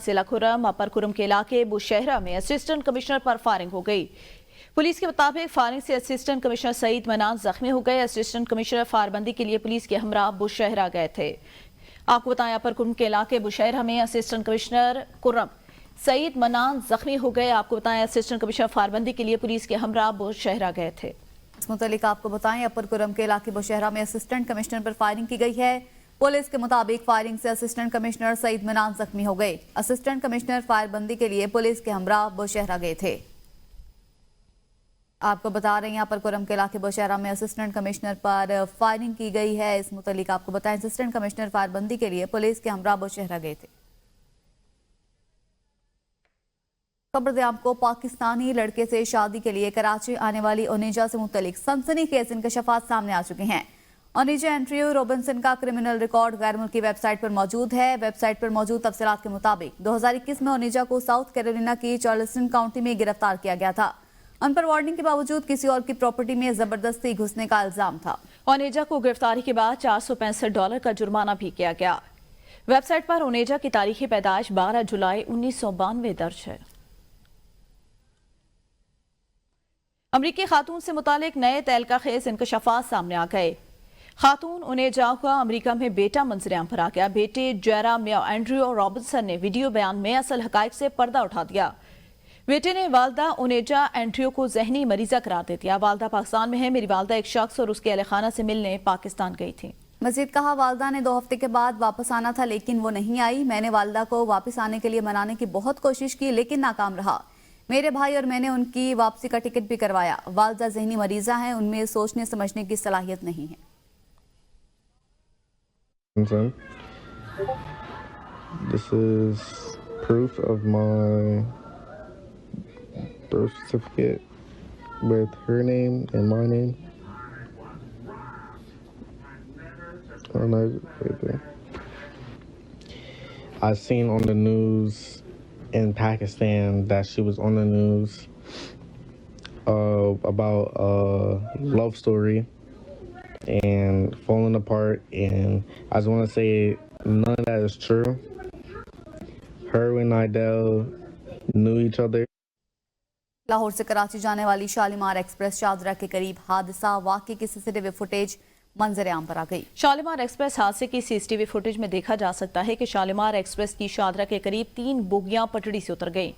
जिला खुर्रम अपर खुर्रम के इलाके बुशहरा में असिस्टेंट कमिश्नर पर फायरिंग हो गई। पुलिस के मुताबिक फायरिंग से असिस्टेंट कमिश्नर सईद मनान जख्मी हो गए। असिस्टेंट कमिश्नर फायरबंदी के लिए पुलिस के हमरा बुशहरा गए थे। आपको बताएं, अपर खुर्रम के इलाके बुशहरा में असिस्टेंट कमिश्नर खुर्रम सईद मनान जख्मी हो गए। आपको बताएं, असिस्टेंट कमिश्नर फायरबंदी के लिए पुलिस के हमरा बुशहरा गए थे। इस मुतालिक आपको बताएं, अपर खुर्रम के इलाके बुशहरा में असिस्टेंट कमिश्नर पर फायरिंग की गई है। पुलिस के मुताबिक फायरिंग से असिस्टेंट कमिश्नर सईद मनान जख्मी हो गए। असिस्टेंट कमिश्नर फायरबंदी के लिए पुलिस के हमरा बुशहरा गए थे। आपको बता रहे हैं, अपर खुर्रम के इलाके बुशहरा में असिस्टेंट कमिश्नर पर फायरिंग की गई है। इस मुतालिक आपको बताएं, असिस्टेंट कमिश्नर फायरबंदी के लिए पुलिस के हमरा बुशहरा गए थे। खबर दें आपको, पाकिस्तानी लड़के से शादी के लिए कराची आने वाली ओनेजा से मुतलिक सनसनीखेज इंकशाफात सामने आ चुके हैं। ओनेजा एंड्रयू रॉबिन्सन का क्रिमिनल रिकॉर्ड गैर मुल्की वेबसाइट पर मौजूद है। वेबसाइट पर मौजूद तफसीलात के मुताबिक 2021 में ओनेजा को साउथ कैरोलिना की चार्ल्सटन काउंटी में गिरफ्तार किया गया था। उन पर वार्निंग के बावजूद किसी और की प्रॉपर्टी में जबरदस्ती घुसने का इल्जाम था। ओनेजा को गिरफ्तारी के बाद $465 का जुर्माना भी किया गया। वेबसाइट पर ओनेजा की तारीखी पैदाइश 12 जुलाई 1992 दर्ज है। अमरीकी खातून से मुतालिक नए तहलका खेज इंकशाफात सामने आ गए। खातून ओनेजा का अमरीका में बेटा मंजर-ए-आम पर आ गया। बेटे जेरेमिया एंड्रयू रॉबिन्सन ने वीडियो बयान में असल हकाइक से पर्दा उठा दिया। बेटे ने वालदा ओनेजा एंड्रयू को जहनी मरीजा करार दे दिया। वालदा पाकिस्तान में है, मेरी वालदा एक शख्स और उसके अहल खाना से मिलने पाकिस्तान गई थी। मजीद कहा, वालदा ने 2 हफ्ते के बाद वापस आना था लेकिन वो नहीं आई। मैंने वालदा को वापस आने के लिए मनाने की बहुत कोशिश की लेकिन नाकाम रहा। मेरे भाई और मैंने उनकी वापसी का टिकट भी करवाया। वालदा जहनी मरीजा हैं, उनमें सोचने समझने की सलाहियत नहीं है। This is proof of my birth certificate with her name and my name. I seen on the news in Pakistan that she was on the news about a love story and falling apart, and I just want to say none of that is true. Her and Idel knew each other. Lahore से कराची जाने वाली Shalimar express Shahdara के करीब हादसा, वाकई की CCTV footage मंजर-ए-आम पर आ गई। शालीमार एक्सप्रेस हादसे की सीसीटीवी फुटेज में देखा जा सकता है कि शालीमार एक्सप्रेस की शादरा के करीब 3 बोगियां पटड़ी से उतर गईं।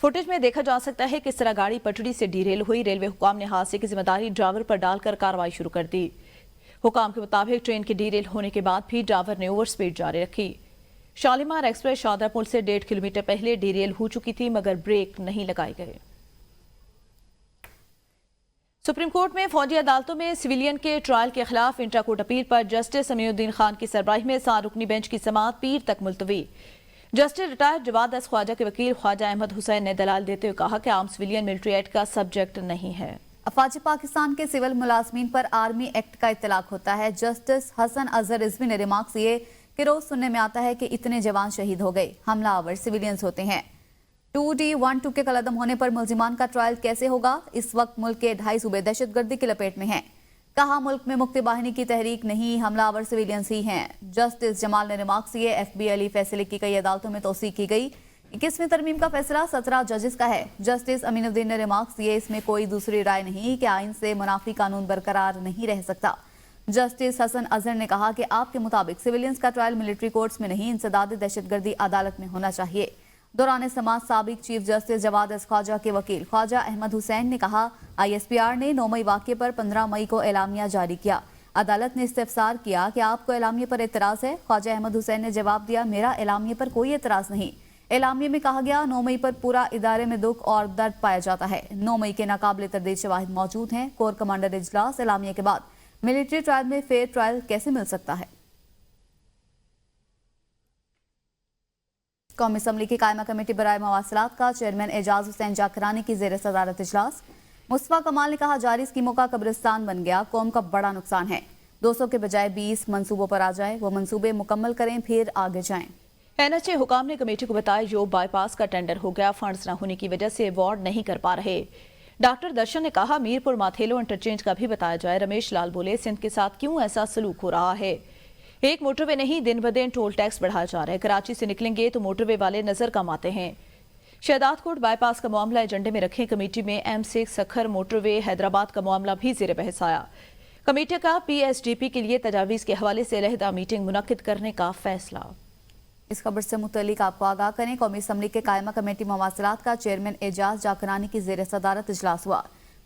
फुटेज में देखा जा सकता है किस तरह गाड़ी पटड़ी से डीरेल हुई। रेलवे हुकाम ने हादसे की जिम्मेदारी ड्राइवर पर डालकर कार्रवाई शुरू कर दी। हुकाम के मुताबिक ट्रेन के डीरेल होने के बाद भी ड्राइवर ने ओवर स्पीड जारी रखी। शालीमार एक्सप्रेस शादरा पुल से 1.5 किलोमीटर पहले डीरेल हो चुकी थी मगर ब्रेक नहीं लगाए गए। सुप्रीम कोर्ट में फौजी अदालतों में सिविलियन के ट्रायल के खिलाफ इंट्रा कोर्ट अपील पर जस्टिस अमीनुद्दीन खान की सरबराही में 7 रुकनी बेंच की समाअत पीर तक मुलतवी। Justice retired Jawad S Khawaja के वकील ख्वाजा अहमद हुसैन ने दलाल देते हुए कहा कि आम सिविलियन मिलिट्री एक्ट का सब्जेक्ट नहीं है। अफवाज पाकिस्तान के सिविल मुलाजमीन पर आर्मी एक्ट का इतलाक होता है। जस्टिस हसन अजहर रिजवी ने रिमार्क्स दिए कि रोज सुनने में आता है कि इतने जवान शहीद हो गए, हमलावर सिविलियंस होते हैं। 2D12 के कलअदम होने पर मुल्जिमान का ट्रायल कैसे होगा? इस वक्त मुल्क के 2.5 सूबे दहशतगर्दी की लपेट में हैं। कहा, मुल्क में मुक्ति बाहिनी की तहरीक नहीं, हमलावर सिविलियंस ही हैं। जस्टिस जमाल ने रिमार्क्स दिए, FBI फैसले की कई अदालतों में तौसीह की गई। 21वीं तरमीम का फैसला 17 जजेस का है। जस्टिस अमीनुद्दीन ने रिमार्क्स दिए, इसमें कोई दूसरी राय नहीं कि आइन से मुनाफी कानून बरकरार नहीं रह सकता। जस्टिस हसन अजहर ने कहा कि आपके मुताबिक सिविलियंस का ट्रायल मिलिट्री कोर्ट्स में नहीं, इंसदाद दहशतगर्दी अदालत में होना चाहिए। दौरान समाअत साबिक chief justice Jawad S Khawaja के वकील ख्वाजा अहमद हुसैन ने कहा, ISPR ने 9 मई वाक़े पर 15 मई को एलामिया जारी किया। अदालत ने इस्तिफसार किया कि आपको एलामिया पर एतराज़ है। ख्वाजा अहमद हुसैन ने जवाब दिया, मेरा एलामिया पर कोई एतराज़ नहीं। एलामिया में कहा गया 9 मई पर पूरा इदारे में दुख और दर्द पाया जाता है। 9 मई के नाकाबिल तरदीद शवाहिद मौजूद हैं। कोर कमांडर इजलास एलामिया के बाद मिलिट्री ट्रायल में फेयर ट्रायल कैसे मिल सकता है? कौमी असम्बली की कायमा कमेटी बराए मवासिलात का चेयरमैन एजाज हुसैन जाकरानी की जेर सदारत इजलास। मुस्तफा कमाल ने कहा, जारी स्कीमों का कब्रिस्तान बन गया, कौम का बड़ा नुकसान है। 200 के बजाय 20 मंसूबों पर आ जाए, वो मंसूबे मुकम्मल करें फिर आगे जाएं। NHA हुकाम ने कमेटी को बताया, जो बाईपास का टेंडर हो गया, फंड्स न होने की वजह से अवार्ड नहीं कर पा रहे। डॉक्टर दर्शन ने कहा, मीरपुर माथेलो इंटरचेंज का भी बताया जाए। रमेश लाल बोले, सिंध के साथ क्यों ऐसा सलूक हो रहा है? एक मोटरवे नहीं, दिन ब दिन टोल टैक्स बढ़ाया जा रहा है। कराची से निकलेंगे तो मोटरवे वाले नजर कम आते हैं। शहदादकोट बाईपास का मामला एजेंडे में रखे कमेटी में M6 सखर मोटरवे हैदराबाद का मामला भी जेर बहस आया। कमेटी का PSDP के लिए तजावीज के हवाले से अलहदा मीटिंग मुनक्किद करने का फैसला। इस खबर से मुतल्लिक आपको आगाह करें, कौमी असम्बली के कायमा कमेटी मवासलात का चेयरमैन एजाज जाकरानी की जेर सदारत इजलास हुआ।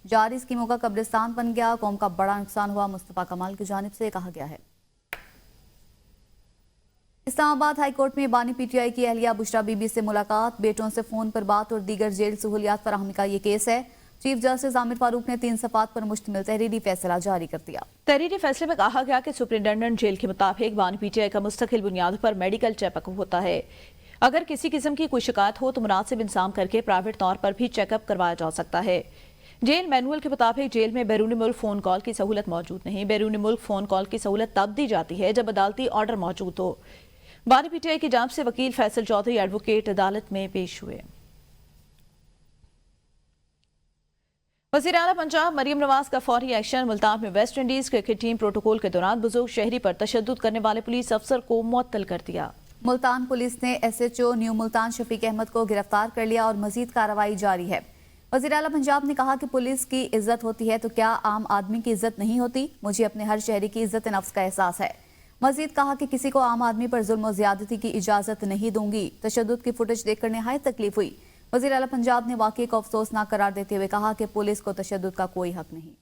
जारी स्कीमों का कब्रिस्तान बन गया, कौम का बड़ा नुकसान हुआ, मुस्तफा कमाल की जानिब से कहा गया है। इस्लामाबाद हाई कोर्ट में बानी PTI की अहलिया बुशरा बीबी से मुलाकात, बेटों से फोन पर बात और दीगर जेल सहूलियात फराहमी का ये केस है। चीफ जस्टिस आमिर फारूक ने 3 सफात पर मुश्तमिल तहरीरी फैसला जारी कर दिया। तहरीरी फैसले में कहा गया कि सुपरिटेंडेंट जेल के मुताबिक बानी PTI का मुस्तकिल बुनियाद पर मेडिकल चेकअप होता है। अगर किसी किस्म की कोई शिकायत हो तो मुनासिब इंतजाम करके प्राइवेट तौर पर भी चेकअप करवाया जा सकता है। जेल मैनुअल के मुताबिक जेल में बैरूनी मुल्क फोन कॉल की सहूलत मौजूद नहीं। बैरूनी मुल्क फोन कॉल की सहूलत तब दी जाती है जब अदालती ऑर्डर मौजूद हो। बानी PTI की जांच से वकील फैसल चौधरी एडवोकेट अदालत में पेश हुए। वज़ीर आला पंजाब मरियम नवाज का फौरी एक्शन। मुल्तान में West Indies cricket team protocol के दौरान बुजुर्ग शहरी पर तशद्दुद करने वाले पुलिस अफसर को मुअत्तल कर दिया। मुल्तान पुलिस ने SHO न्यू मुल्तान शफीक अहमद को गिरफ्तार कर लिया और मजीद कार्रवाई जारी है। वज़ीर आला पंजाब ने कहा कि पुलिस की इज्जत होती है तो क्या आम आदमी की इज्जत नहीं होती। मुझे अपने हर शहरी की इज्जत नफ्स का एहसास है। मजीद कहा कि किसी को आम आदमी पर जुल्म और ज्यादती की इजाजत नहीं दूंगी। तशद्दुद की फुटेज देखकर निहायत तकलीफ हुई। वज़ीर आला पंजाब ने वाक़ये को अफसोसनाक करार देते हुए कहा कि पुलिस को तशद्दुद का कोई हक नहीं।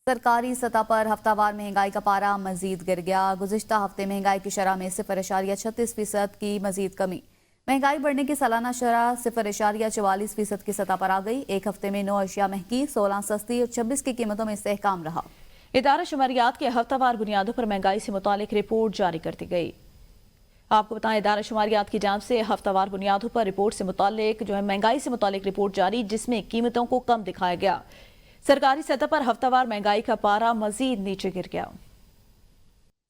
सरकारी सतह पर हफ्तावार महंगाई का पारा मजीद गिर गया। गुज़िश्ता हफ्ते महंगाई की शरह में 0.36% की मजीद कमी। महंगाई बढ़ने की सालाना शरह 0.44% की सतह पर आ गई। एक हफ्ते में 9 अशिया महंगी, 16 सस्ती और 26 की कीमतों में इस्तेहकाम रहा। इदारा शुमारियात के हफ्तावार बुनियादों पर महंगाई से मुतालिक रिपोर्ट जारी कर दी गई। आपको बताएं, इदारा शुमारियात की जांच से हफ्तावार बुनियादों पर रिपोर्ट से मुतालिक महंगाई से मुतालिक रिपोर्ट जारी, जिसमें कीमतों को कम दिखाया गया। सरकारी सतह पर हफ्तावार महंगाई का पारा मजीद नीचे गिर गया।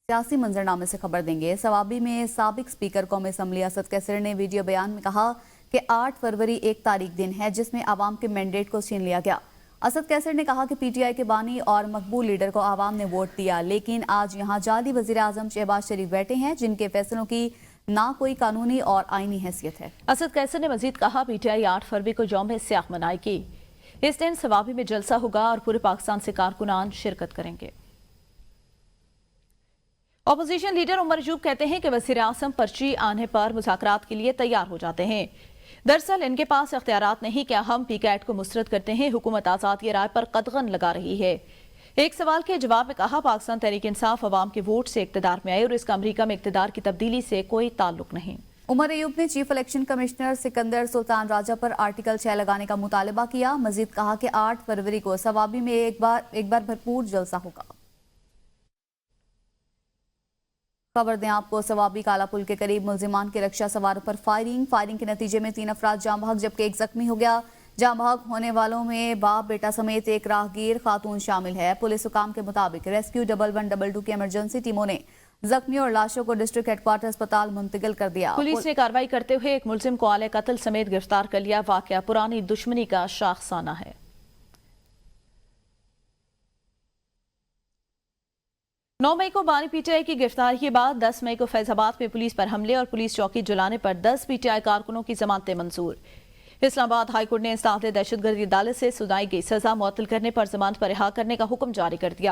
सियासी मंजरनामे से खबर देंगे। सवाबी में साबिक स्पीकर कौमी असम्बली असद कैसर ने वीडियो बयान में कहा कि 8 फरवरी एक तारीख दिन है जिसमें आवाम के मैंडेट को छीन लिया गया। असद कैसर ने कहा कि PTI के बानी और मकबूल लीडर को आवाम ने वोट दिया, लेकिन आज यहाँ जाली वजीर आजम शहबाज शरीफ बैठे हैं जिनके फैसलों की ना कोई कानूनी और आईनी हैसियत है। असद कैसर ने मजीद कहा, PTI 8 फरवरी को यौम स्याह मनाएगी। इस दिन सवाबी में जलसा होगा और पूरे पाकिस्तान से कारकुनान शिरकत करेंगे। अपोजिशन लीडर उमर अयूब कहते हैं कि वज़ीर आज़म पर्ची आने पर मुज़ाकरात के लिए तैयार हो जाते हैं। दरअसल इनके पास इख्तियारात नहीं कि हम PCAT को मुस्तरद करते हैं। हुकूमत आज़ादी राय पर कदगन लगा रही है। एक सवाल के जवाब में कहा, पाकिस्तान तहरीक इंसाफ अवाम के वोट से इक़्तिदार में आई और इसका अमरीका में इक़्तिदार की तब्दीली से कोई ताल्लुक नहीं। उमर अयूब ने chief election commissioner Sikandar Sultan Raja पर आर्टिकल 6 लगाने का मुतालबा किया। मजीद कहा कि 8 फरवरी को सवाबी में एक बार भरपूर जलसा होगा। खबर दें आपको, सवाबी काला पुल के करीब मुल्जिमान के रक्षा सवारों पर फायरिंग के नतीजे में 3 अफराद जाँ बहक जबकि एक जख्मी हो गया। जाँ बहक होने वालों में बाप बेटा समेत एक राहगीर खातून शामिल है। पुलिस हुकाम के मुताबिक रेस्क्यू 1112 की इमरजेंसी टीमों ने जख्मियों और लाशों को डिस्ट्रिक्ट हेडक्वार्टर अस्पताल मुंतकिल कर दिया। पुलिस ने कार्रवाई करते हुए एक मुल्जिम को आले कत्ल समेत गिरफ्तार कर लिया। वाकया पुरानी दुश्मनी का शाखसाना है। 9 मई को बानी PTI की गिरफ्तारी के बाद 10 मई को फैजाबाद में पुलिस पर हमले और पुलिस चौकी जलाने पर 10 PTI कारकुनों की जमानतें मंजूर। इस्लामाबाद हाईकोर्ट ने इंसदाद दहशतगर्दी अदालत से सुनाई गई सजा मुअत्तल करने पर जमानत पर रिहा करने का हुक्म जारी कर दिया।